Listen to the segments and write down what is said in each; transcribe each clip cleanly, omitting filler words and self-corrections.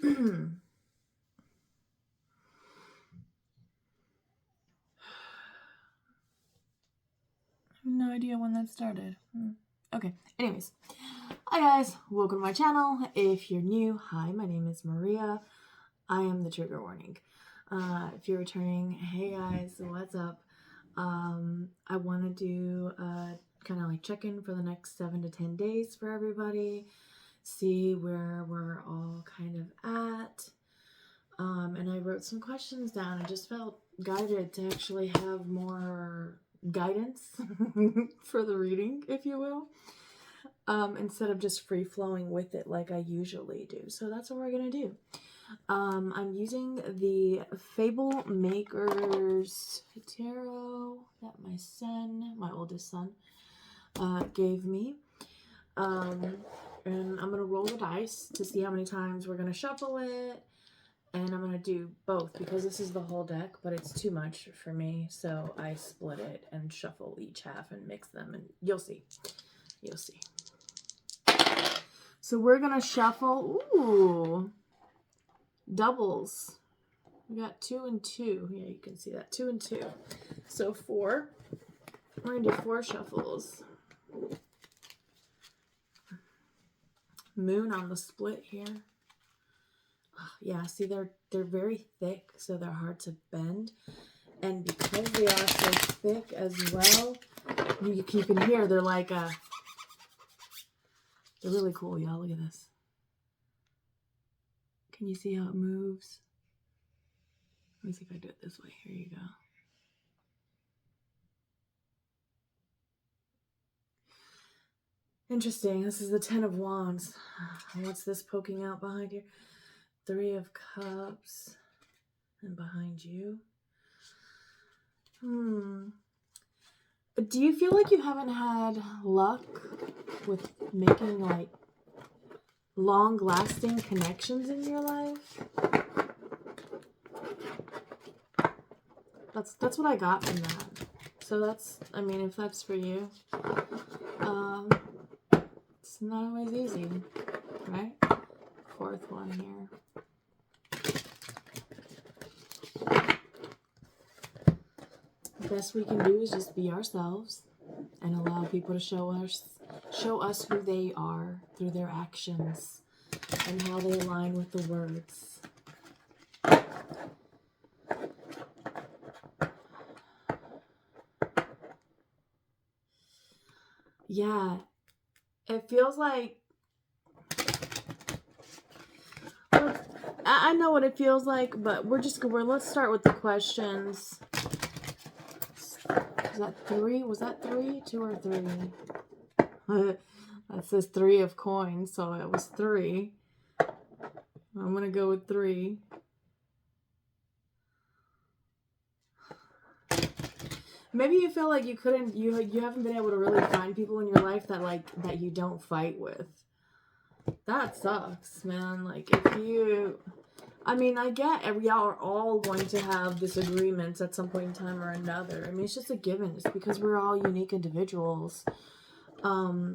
No idea when that started. Okay, anyways. Hi guys, welcome to my channel. If you're new, hi, my name is Maria. I am the trigger warning. If you're returning, hey guys, what's up? I want to do kind of like check-in for the next 7 to 10 days for everybody. See where we're all kind of at. And I wrote some questions down. I just felt guided to actually have more guidance for the reading, if you will, instead of just free-flowing with it like I usually do. So that's what we're going to do. I'm using the Fable Makers Tarot that my oldest son, gave me. And I'm going to roll the dice to see how many times we're going to shuffle it. And I'm going to do both because this is the whole deck, but it's too much for me. So I split it and shuffle each half and mix them, and you'll see. You'll see. So we're going to shuffle. Ooh. Doubles. We got 2 and 2. Yeah, you can see that. 2 and 2. So 4. We're going to do 4 shuffles. Moon on the split here. Yeah, see, they're very thick, so they're hard to bend. And because they are so thick as well, you can hear they're like they're really cool, y'all. Look at this. Can you see how it moves? Let me see if I do it this way. Here you go. Interesting. This is the 10 of Wands. What's this poking out behind here? 3 of Cups. And behind you. Do you feel like you haven't had luck with making like long-lasting connections in your life? That's what I got from that. So that's, I mean, if that's for you, it's not always easy, right? 4th one here. The best we can do is just be ourselves and allow people to show us who they are through their actions and how they align with the words. Yeah, it feels like, I know what it feels like, but let's start with the questions. Was that 3? Was that 3? 2 or 3? That says 3 of coins, so it was 3. I'm gonna go with 3. Maybe you feel like you haven't been able to really find people in your life that you don't fight with. That sucks, man. Like, I get y'all are all going to have disagreements at some point in time or another. I mean, it's just a given. It's because we're all unique individuals. But,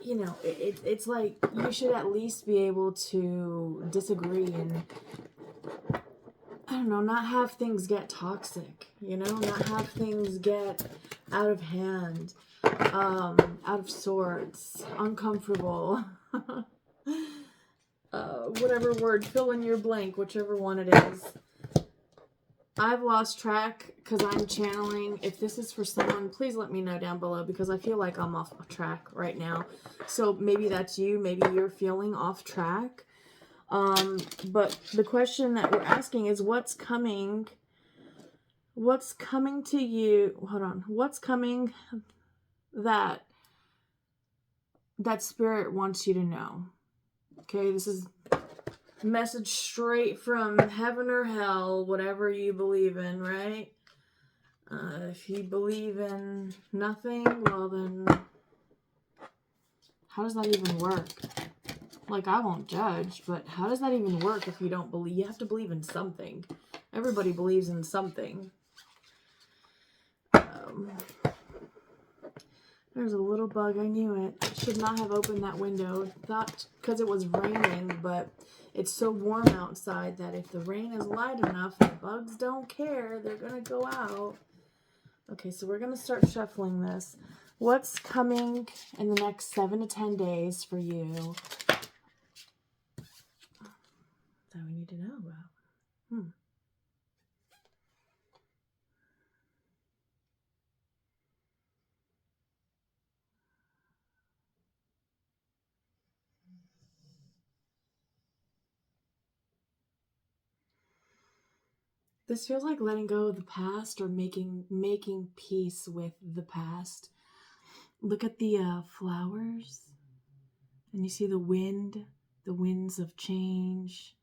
you know, it's like you should at least be able to disagree and, I don't know, not have things get toxic, you know, not have things get out of hand, out of sorts, uncomfortable. Whatever word, fill in your blank, whichever one it is. I've lost track because I'm channeling. If this is for someone, please let me know down below because I feel like I'm off track right now. So maybe that's you. Maybe you're feeling off track. But the question that we're asking is what's coming to you? Hold on. What's coming that spirit wants you to know? Okay, this is message straight from heaven or hell, whatever you believe in, right? If you believe in nothing, well then, how does that even work? Like, I won't judge, but how does that even work if you don't believe? You have to believe in something. Everybody believes in something. There's a little bug. I knew it. Should not have opened that window. Thought because it was raining, but it's so warm outside that if the rain is light enough, the bugs don't care. They're going to go out. Okay, so we're going to start shuffling this. What's coming in the next 7 to 10 days for you that we need to know about? This feels like letting go of the past or making peace with the past. Look at the flowers, and you see the winds of change,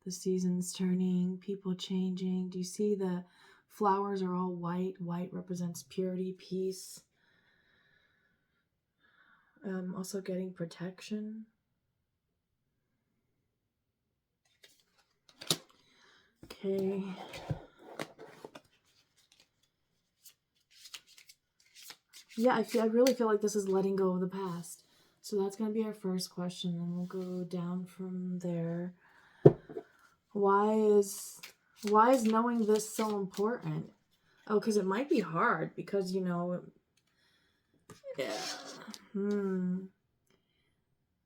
the seasons turning, people changing. Do you see the flowers are all white? White represents purity, peace. Also getting protection. Okay. Yeah, I really feel like this is letting go of the past. So that's going to be our first question, and we'll go down from there. Why is knowing this so important? Oh, because it might be hard because,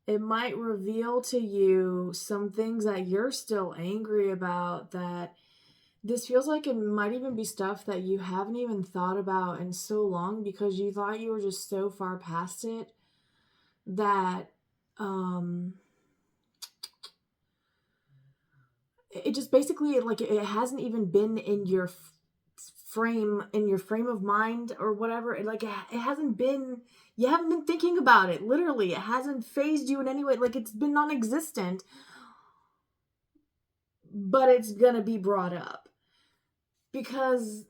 it might reveal to you some things that you're still angry about, that this feels like it might even be stuff that you haven't even thought about in so long because you thought you were just so far past it that it just basically like it hasn't even been in your frame of mind or whatever. It hasn't been, you haven't been thinking about it. Literally, it hasn't phased you in any way. Like, it's been non-existent, but it's gonna be brought up because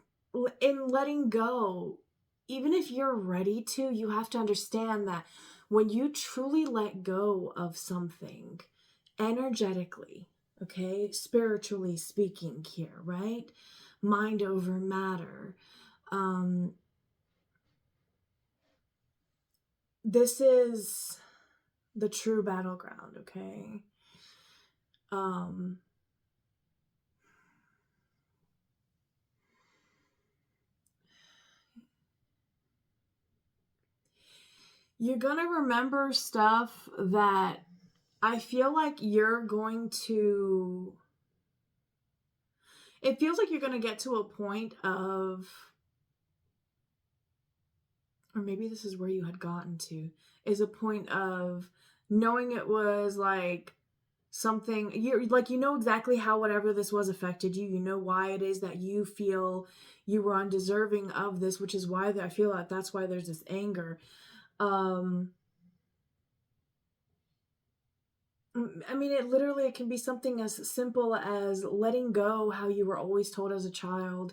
in letting go, even if you're ready to, you have to understand that when you truly let go of something energetically, okay, spiritually speaking here, right? Mind over matter. This is the true battleground, okay? You're gonna remember stuff that I feel like you're going to, it feels like you're going to get to a point of, or maybe this is where you had gotten to, is a point of knowing it was like something, you're like, you know exactly how whatever this was affected you. You know why it is that you feel you were undeserving of this, which is why I feel like that's why there's this anger. I mean, it can be something as simple as letting go how you were always told as a child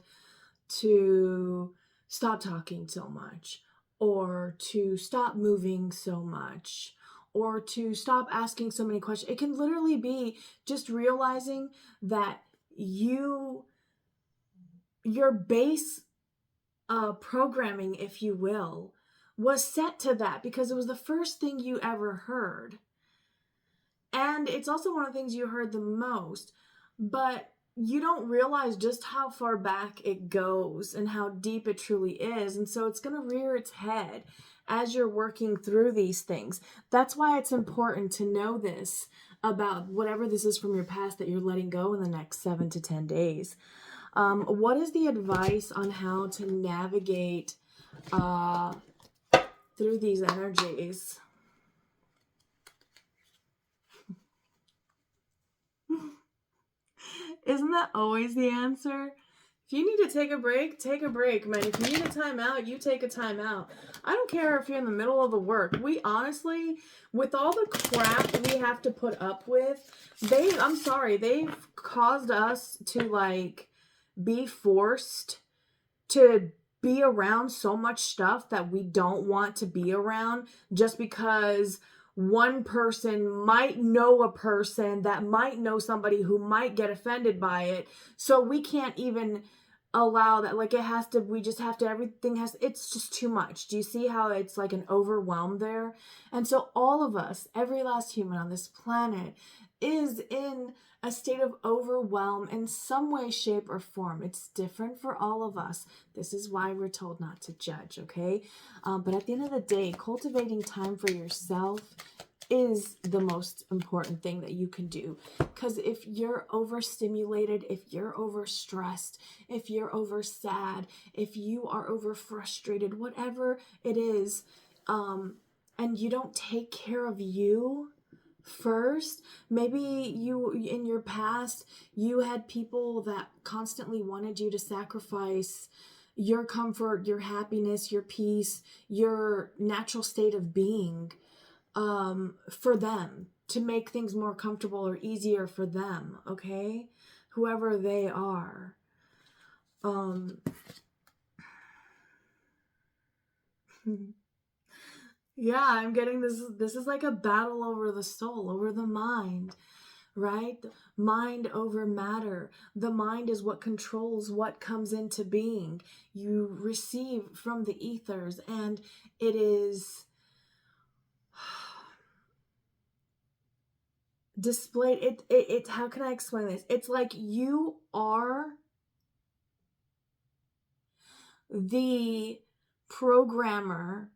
to stop talking so much, or to stop moving so much, or to stop asking so many questions. It can literally be just realizing that your base programming, if you will, was set to that because it was the first thing you ever heard. And it's also one of the things you heard the most, but you don't realize just how far back it goes and how deep it truly is. And so it's going to rear its head as you're working through these things. That's why it's important to know this about whatever this is from your past that you're letting go in the next 7 to 10 days. What is the advice on how to navigate through these energies? Isn't that always the answer? If you need to take a break, man. If you need a timeout, you take a timeout. I don't care if you're in the middle of the work. We honestly, with all the crap we have to put up with, they've caused us to be forced to be around so much stuff that we don't want to be around just because one person might know a person that might know somebody who might get offended by it. So we can't even allow that. Like, it has to, we just have to, everything has, it's just too much. Do you see how it's like an overwhelm there? And so all of us, every last human on this planet, is in a state of overwhelm in some way, shape, or form. It's different for all of us. This is why we're told not to judge, okay? But at the end of the day, cultivating time for yourself is the most important thing that you can do. Because if you're overstimulated, if you're overstressed, if you're over sad, if you are over frustrated, whatever it is, and you don't take care of you first, maybe you, in your past, you had people that constantly wanted you to sacrifice your comfort, your happiness, your peace, your natural state of being, for them, to make things more comfortable or easier for them, okay? Whoever they are. Yeah, I'm getting this is like a battle over the soul, over the mind, right? Mind over matter. The mind is what controls what comes into being. You receive from the ethers, and it is displayed. It how can I explain this? It's like you are the programmer,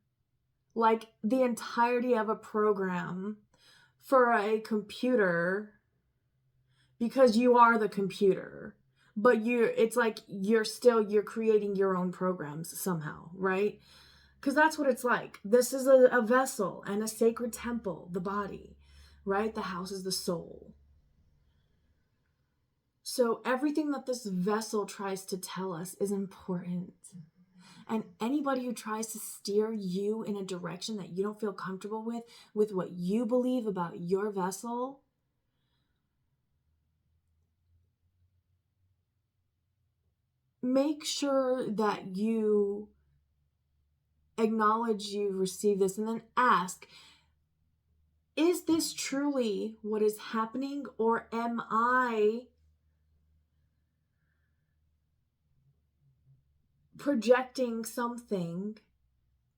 like the entirety of a program for a computer, because you are the computer. But it's like you're creating your own programs somehow, right? Because that's what it's like. This is a vessel and a sacred temple, the body, right? The house is the soul. So everything that this vessel tries to tell us is important. And anybody who tries to steer you in a direction that you don't feel comfortable with what you believe about your vessel, make sure that you acknowledge you receive this, and then ask, is this truly what is happening, or am I projecting something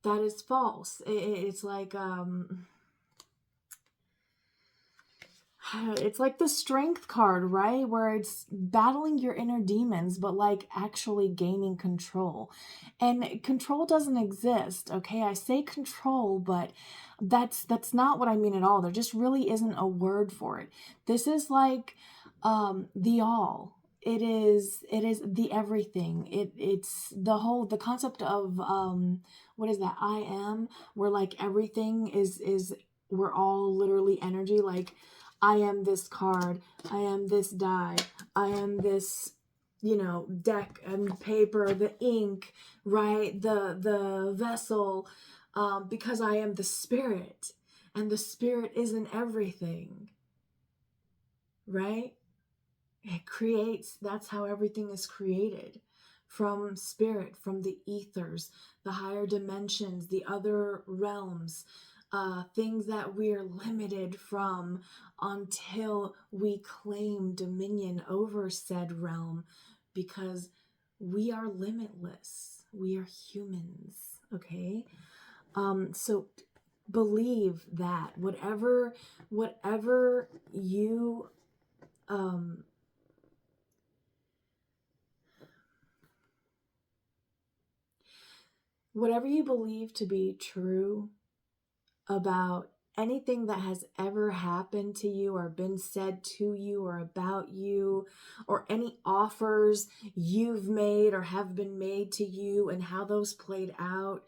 that is false? It's like it's like the strength card, right? Where it's battling your inner demons, but like actually gaining control. And control doesn't exist, okay? I say control, but that's not what I mean at all. There just really isn't a word for it. This is like the all. It is the everything. It's the concept of what is that? I am, where like everything is we're all literally energy. Like, I am this card, I am this die, I am this, deck and paper, the ink, right? The vessel, because I am the spirit, and the spirit isn't everything, right? It creates, that's how everything is created, from spirit, from the ethers, the higher dimensions, the other realms, things that we're limited from until we claim dominion over said realm, because we are limitless. We are humans, okay? So believe that whatever you whatever you believe to be true about anything that has ever happened to you or been said to you or about you, or any offers you've made or have been made to you, and how those played out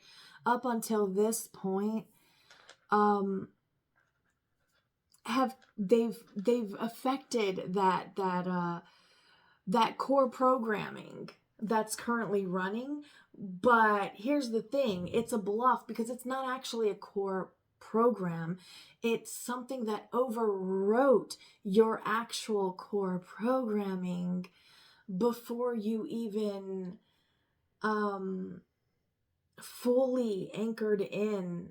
up until this point, they've affected that core programming that's currently running. But here's the thing, it's a bluff, because it's not actually a core program. It's something that overwrote your actual core programming before you even fully anchored in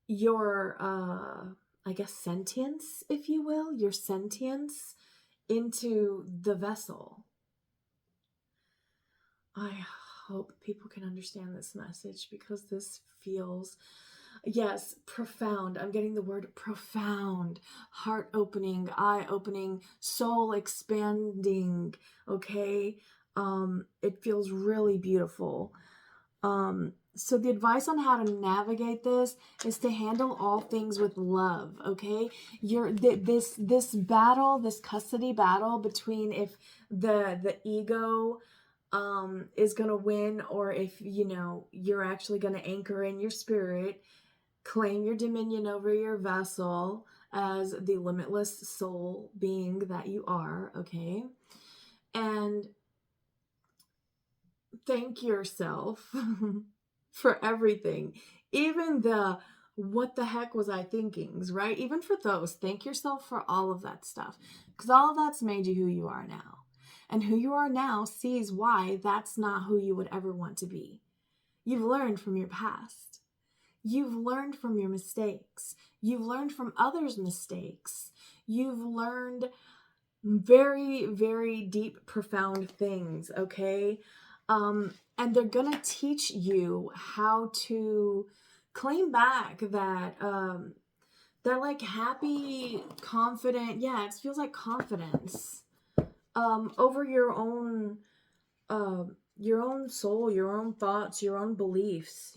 your I guess sentience, if you will, your sentience into the vessel. I hope people can understand this message, because this feels, yes, profound. I'm getting the word profound, heart opening, eye opening, soul expanding. Okay. It feels really beautiful. So the advice on how to navigate this is to handle all things with love. Okay. This battle, this custody battle between if the ego is going to win, or if you're actually going to anchor in your spirit, claim your dominion over your vessel as the limitless soul being that you are. Okay. And thank yourself for everything, even the what the heck was I thinkings, right? Even for those, thank yourself for all of that stuff, because all of that's made you who you are now. And who you are now sees why that's not who you would ever want to be. You've learned from your past. You've learned from your mistakes. You've learned from others' mistakes. You've learned very, very deep, profound things, okay? And they're gonna teach you how to claim back that that like happy, confident, yeah, it feels like confidence over your own soul, your own thoughts, your own beliefs,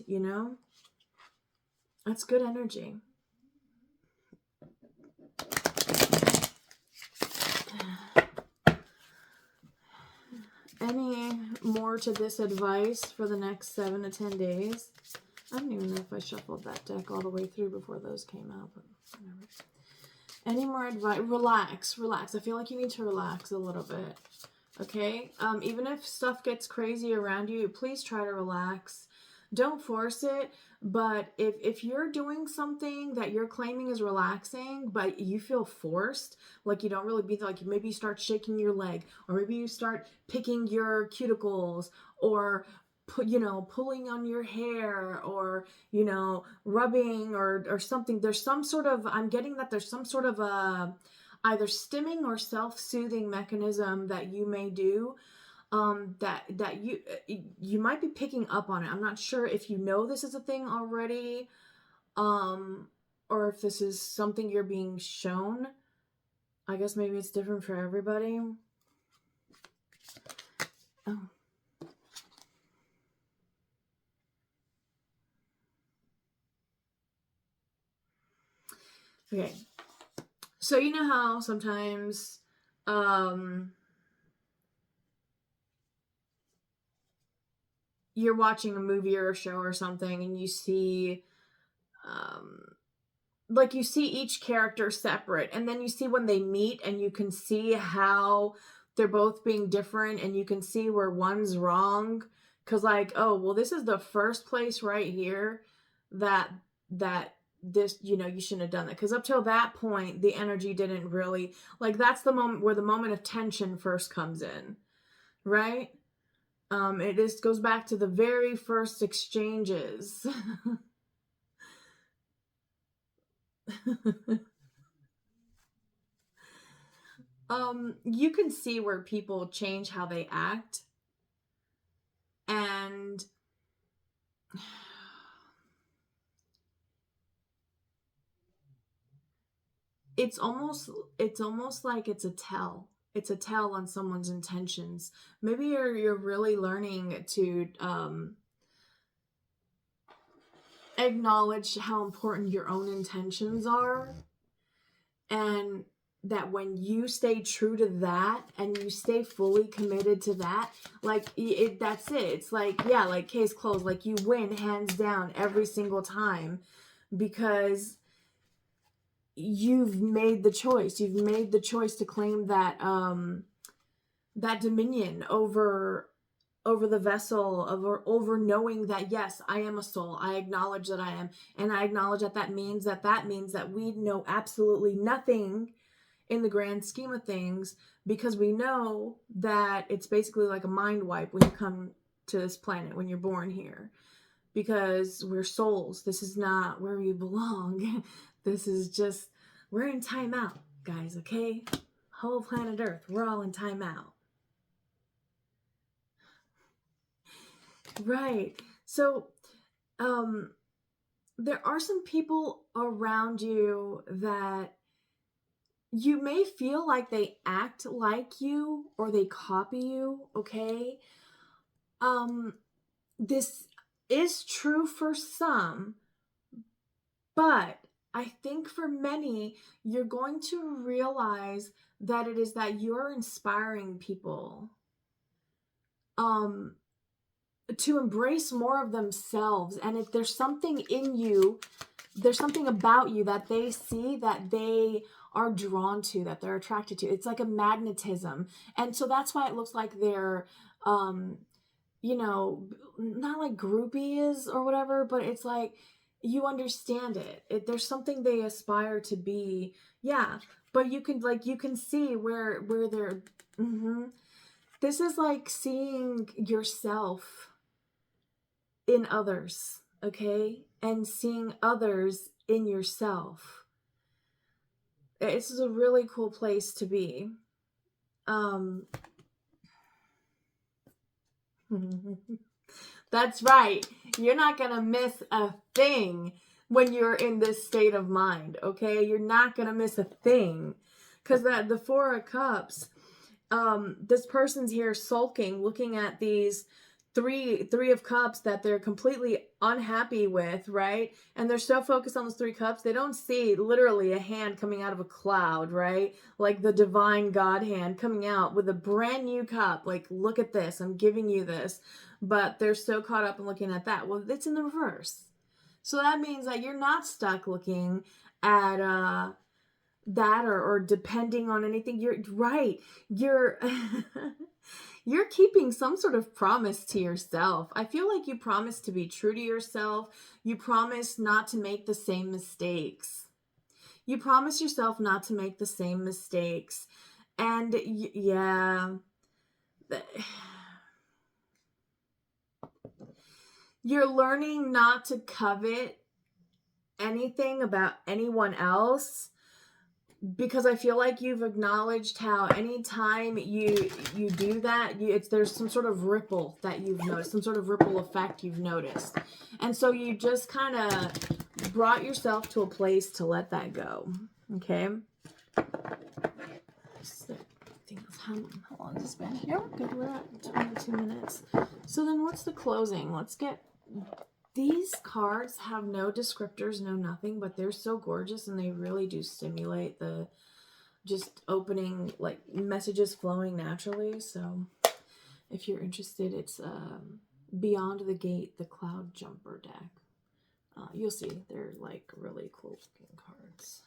That's good energy. Any more to this advice for the next 7 to 10 days? I don't even know if I shuffled that deck all the way through before those came out, but whatever. Any more advice? Relax. I feel like you need to relax a little bit. Okay? Even if stuff gets crazy around you, please try to relax. Don't force it. But if you're doing something that you're claiming is relaxing, but you feel forced, like you don't really be, like maybe you start shaking your leg, or maybe you start picking your cuticles, or pulling on your hair, or rubbing, or something. There's some sort of, I'm getting that there's some sort of a either stimming or self-soothing mechanism that you may do, that you might be picking up on it. I'm not sure if you know this is a thing already, or if this is something you're being shown. I guess maybe it's different for everybody. Oh. Okay. So you know how sometimes you're watching a movie or a show or something, and you see like you see each character separate, and then you see when they meet, and you can see how they're both being different, and you can see where one's wrong, because like, oh well, this is the first place right here that this, you shouldn't have done that, because up till that point the energy didn't really, like, that's the moment where the moment of tension first comes in, right? It just goes back to the very first exchanges. You can see where people change how they act, and it's almost like it's a tell. It's a tell on someone's intentions. Maybe you're really learning to acknowledge how important your own intentions are, and that when you stay true to that and you stay fully committed to that, like that's it. It's like, yeah, like case closed, like you win hands down every single time, because you've made the choice to claim that that dominion over the vessel, over knowing that, yes, I am a soul. I acknowledge that I am, and I acknowledge that means that we know absolutely nothing in the grand scheme of things, because we know that it's basically like a mind wipe when you come to this planet, when you're born here, because we're souls. This is not where we belong. This is just, we're in timeout, guys, okay? Whole planet Earth, we're all in timeout. Right. So, there are some people around you that you may feel like they act like you or they copy you, okay? Um, this is true for some, but I think for many, you're going to realize that it is that you're inspiring people um to embrace more of themselves. And if there's something in you, there's something about you that they see, that they are drawn to, that they're attracted to. It's like a magnetism. And so that's why it looks like they're um you know, not like groupies or whatever, but it's like you understand there's something they aspire to be. Yeah, but you can see where they're. This is like seeing yourself in others, okay, and seeing others in yourself. It's a really cool place to be. Um, That's right. You're not going to miss a thing when you're in this state of mind, okay? You're not going to miss a thing. Because the Four of Cups, this person's here sulking, looking at these three of cups that they're completely unhappy with, right? And they're so focused on those 3 cups, they don't see literally a hand coming out of a cloud, right? Like the divine God hand coming out with a brand new cup. Like, look at this, I'm giving you this. But they're so caught up in looking at that. Well, it's in the reverse. So that means that you're not stuck looking at that or depending on anything. You're right. You're you're keeping some sort of promise to yourself. I feel like you promise to be true to yourself. You promise not to make the same mistakes. You promise yourself not to make the same mistakes. And yeah, you're learning not to covet anything about anyone else, because I feel like you've acknowledged how anytime you do that, there's some sort of ripple that you've noticed, some sort of ripple effect you've noticed. And so you just kind of brought yourself to a place to let that go. Okay? How long has this been? Yeah, we're good. We're at 22 minutes. So then what's the closing? Let's get... These cards have no descriptors, no nothing, but they're so gorgeous and they really do stimulate the just opening, like messages flowing naturally. So if you're interested, it's Beyond the Gate, the Cloud Jumper deck. You'll see they're like really cool looking cards.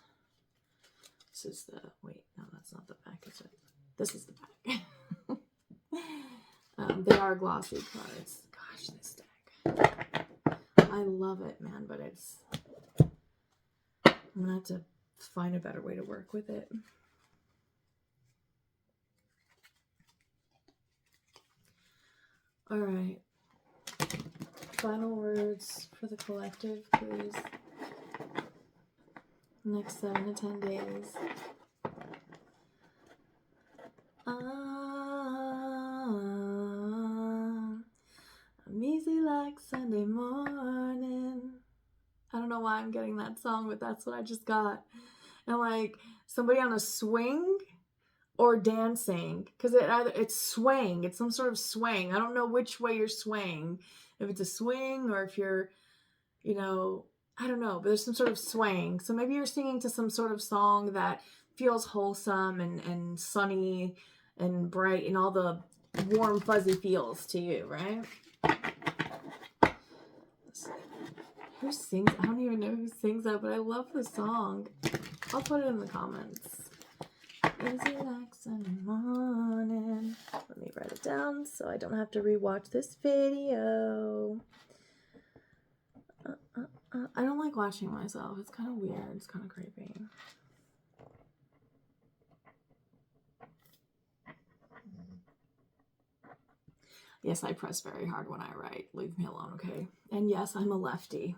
This is the, wait, no, that's not the back, is it? This is the back. They are glossy cards. Gosh, this deck. I love it, man, but I'm going to have to find a better way to work with it. All right. Final words for the collective, please. Next 7 to 10 days. I'm easy like Sunday morning. I don't know why I'm getting that song, but that's what I just got. And like somebody on a swing or dancing, because it's swaying. It's some sort of swaying. I don't know which way you're swaying. If it's a swing or if you're, I don't know, but there's some sort of swaying. So maybe you're singing to some sort of song that feels wholesome and sunny and bright and all the warm, fuzzy feels to you, right? Who sings? I don't even know who sings that, but I love the song. I'll put it in the comments. Easy like Sunday morning. Let me write it down so I don't have to rewatch this video. I don't like watching myself. It's kind of weird. It's kind of creepy. Yes, I press very hard when I write. Leave me alone, okay? And yes, I'm a lefty.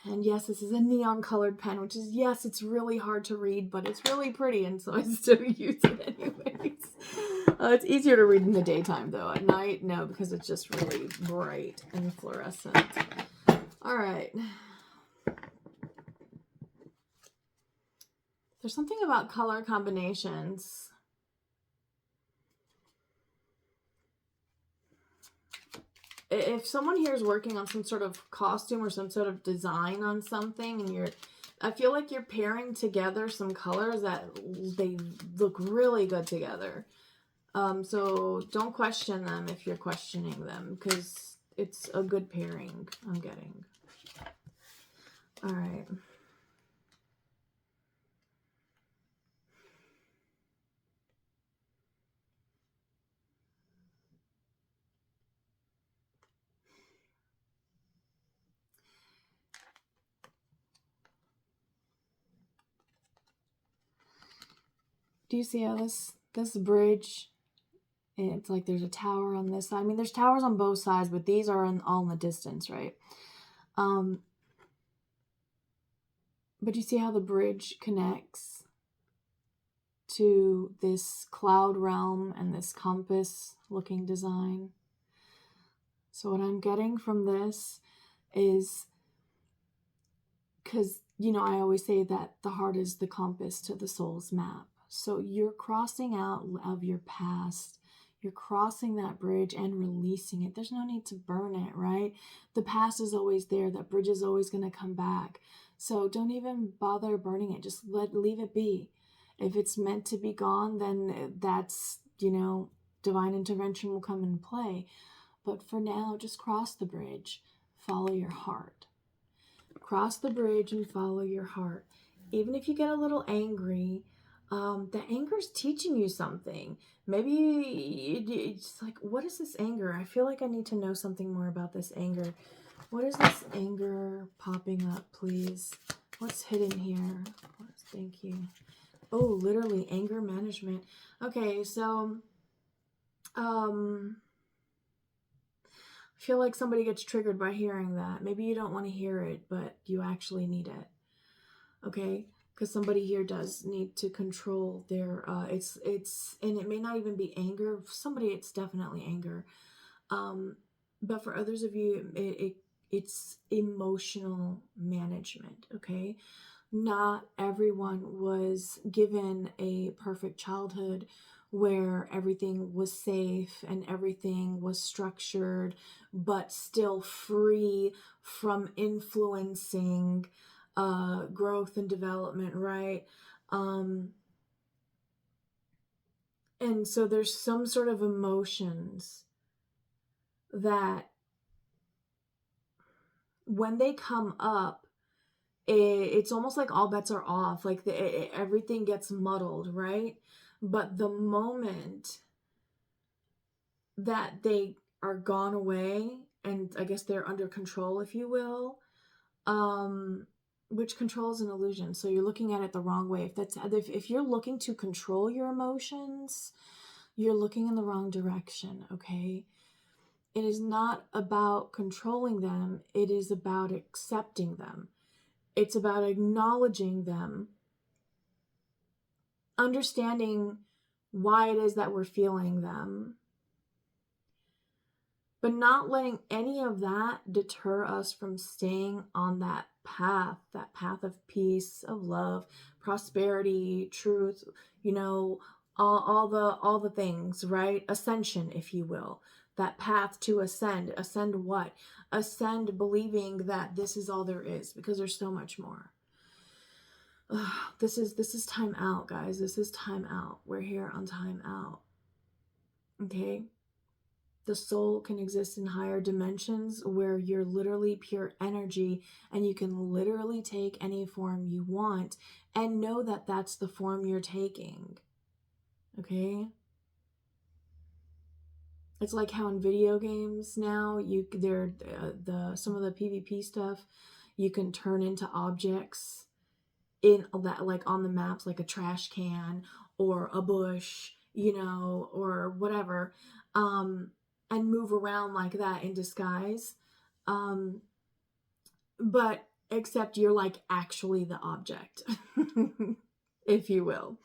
And yes, this is a neon colored pen, which is, yes, it's really hard to read, but it's really pretty, and so I still use it anyways. It's easier to read in the daytime, though. At night, no, because it's just really bright and fluorescent. All right. There's something about color combinations. If someone here is working on some sort of costume or some sort of design on something, and I feel like you're pairing together some colors that they look really good together. So don't question them if you're questioning them, because it's a good pairing I'm getting. All right. Do you see how this bridge, it's like there's a tower on this side. I mean, there's towers on both sides, but these are all in the distance, right? But you see how the bridge connects to this cloud realm and this compass looking design? So what I'm getting from this is, because, I always say that the heart is the compass to the soul's map. So you're crossing out of your past. You're crossing that bridge and releasing it. There's no need to burn it, right? The past is always there. That bridge is always going to come back. So don't even bother burning it. Just leave it be. If it's meant to be gone, then that's, divine intervention will come into play. But for now, just cross the bridge. Follow your heart. Cross the bridge and follow your heart. Even if you get a little angry, the anger is teaching you something. Maybe it's like, what is this anger? I feel like I need to know something more about this anger. What is this anger popping up, please? What's hidden here? Thank you. Oh, literally anger management. Okay, so I feel like somebody gets triggered by hearing that. Maybe you don't want to hear it, but you actually need it. Okay? Because somebody here does need to control their it's and it may not even be anger. For somebody it's definitely anger. But for others of you, it's emotional management, okay? Not everyone was given a perfect childhood where everything was safe and everything was structured, but still free from influencing growth and development, right? And so there's some sort of emotions that when they come up, it's almost like all bets are off, like everything gets muddled, right? But the moment that they are gone away, and I guess they're under control, if you will, which control is an illusion, so you're looking at it the wrong way. If you're looking to control your emotions, you're looking in the wrong direction, okay? It is not about controlling them, it is about accepting them. It's about acknowledging them, understanding why it is that we're feeling them, but not letting any of that deter us from staying on that path of peace, of love, prosperity, truth, all the things, right? Ascension, if you will. That path to ascend. Ascend what? Ascend believing that this is all there is, because there's so much more. This is time out, guys. This is time out. We're here on time out. Okay? The soul can exist in higher dimensions where you're literally pure energy and you can literally take any form you want and know that that's the form you're taking. Okay? It's like how in video games now, some of the PvP stuff, you can turn into objects in that, like on the maps, like a trash can or a bush, or whatever, and move around like that in disguise. But except you're like actually the object, if you will.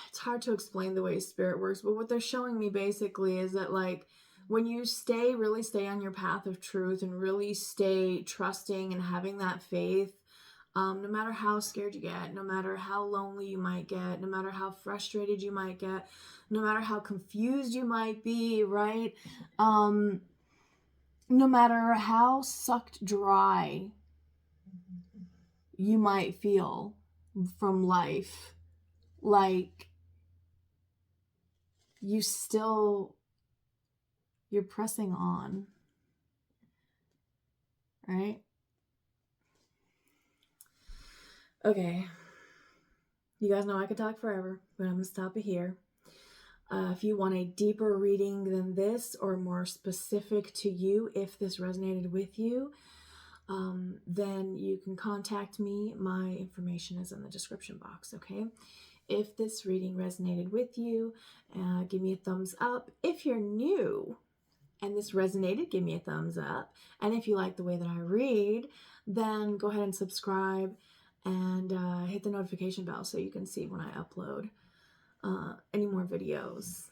it's hard to explain the way spirit works, but what they're showing me basically is that, like, when you really stay on your path of truth and really stay trusting and having that faith, no matter how scared you get, no matter how lonely you might get, no matter how frustrated you might get, no matter how confused you might be, right? No matter how sucked dry you might feel from life, like, you're pressing on, right? Okay. You guys know I could talk forever, but I'm going to stop it here. If you want a deeper reading than this, or more specific to you, if this resonated with you, then you can contact me. My information is in the description box, okay? If this reading resonated with you, give me a thumbs up. If you're new and this resonated, give me a thumbs up. And if you like the way that I read, then go ahead and subscribe and hit the notification bell so you can see when I upload any more videos.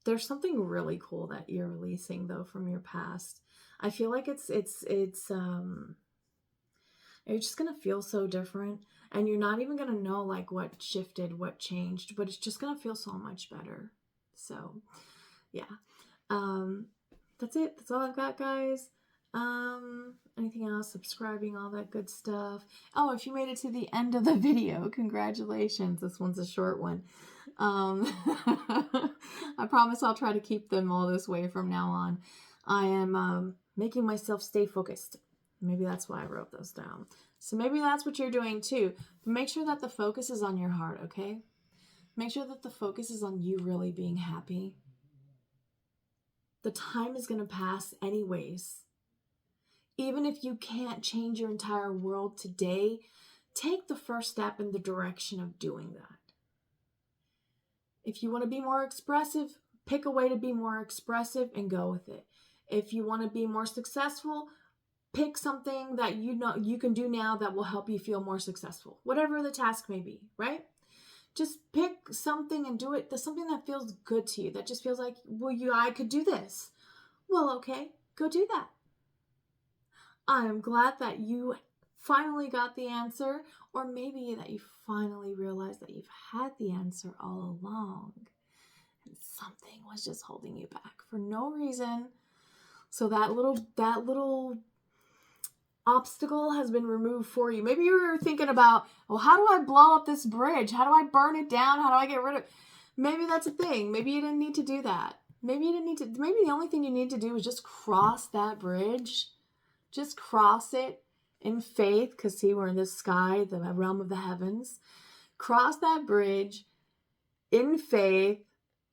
There's something really cool that you're releasing, though, from your past. I feel like you're just gonna feel so different, and you're not even gonna know, like, what shifted, what changed, but it's just gonna feel so much better. So yeah, that's it. That's all I've got, guys. Anything else? Subscribing, all that good stuff. Oh, if you made it to the end of the video, congratulations. This one's a short one. I promise I'll try to keep them all this way from now on. I am making myself stay focused. Maybe that's why I wrote those down. So maybe that's what you're doing too. But make sure that the focus is on your heart, okay? Make sure that the focus is on you really being happy. The time is going to pass anyways. Even if you can't change your entire world today, take the first step in the direction of doing that. If you want to be more expressive, pick a way to be more expressive and go with it. If you want to be more successful, pick something that you know you can do now that will help you feel more successful. Whatever the task may be, right? Just pick something and do it. There's something that feels good to you, that just feels like, well, I could do this. Well, okay, go do that. I am glad that you finally got the answer, or maybe that you finally realized that you've had the answer all along and something was just holding you back for no reason. So that little obstacle has been removed for you. Maybe you were thinking about, well, how do I blow up this bridge? How do I burn it down? How do I get rid of it? Maybe that's a thing. Maybe you didn't need to do that. Maybe the only thing you need to do is just cross that bridge. Just cross it in faith, because see, we're in the sky, the realm of the heavens. Cross that bridge in faith,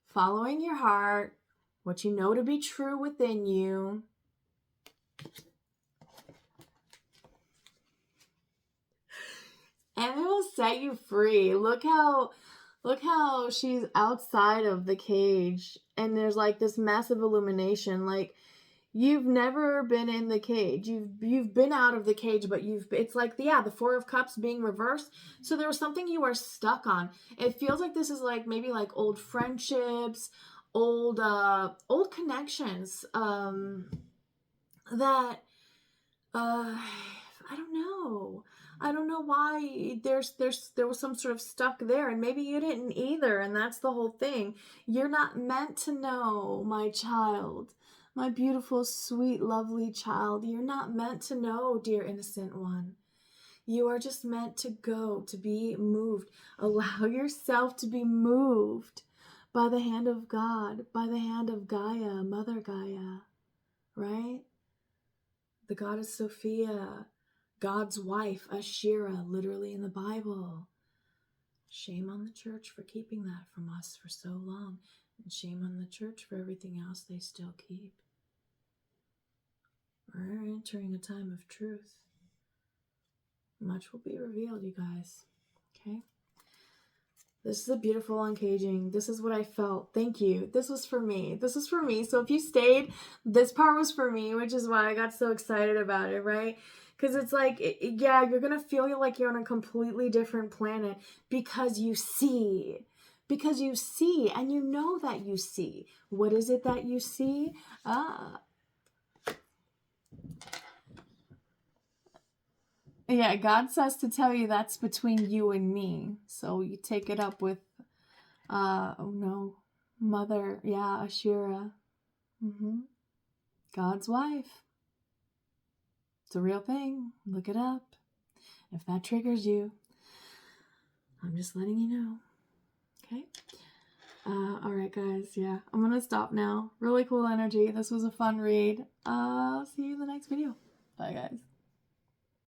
following your heart, what you know to be true within you. And it will set you free. Look how she's outside of the cage, and there's like this massive illumination. Like, you've never been in the cage. You've been out of the cage, but it's like the Four of Cups being reversed. So there was something you were stuck on. It feels like this is like maybe like old friendships, old connections, that I don't know. I don't know why there was some sort of stuck there, and maybe you didn't either, and that's the whole thing. You're not meant to know, my child. My beautiful, sweet, lovely child. You're not meant to know, dear innocent one. You are just meant to go, to be moved. Allow yourself to be moved by the hand of God, by the hand of Gaia, Mother Gaia, right? The goddess Sophia, God's wife, Ashira, literally in the Bible. Shame on the church for keeping that from us for so long. And shame on the church for everything else they still keep. We're entering a time of truth. Much will be revealed, you guys. Okay? This is a beautiful uncaging. This is what I felt. Thank you. This was for me. This is for me. So if you stayed, this part was for me, which is why I got so excited about it, right? Because it's like, yeah, you're going to feel like you're on a completely different planet because you see. Because you see, and you know that you see. What is it that you see? Yeah, God says to tell you that's between you and me. So you take it up with, oh no, Mother, yeah, Ashura. God's wife. It's a real thing. Look it up. If that triggers you, I'm just letting you know. Okay? Alright guys, yeah. I'm gonna stop now. Really cool energy. This was a fun read. See you in the next video. Bye guys.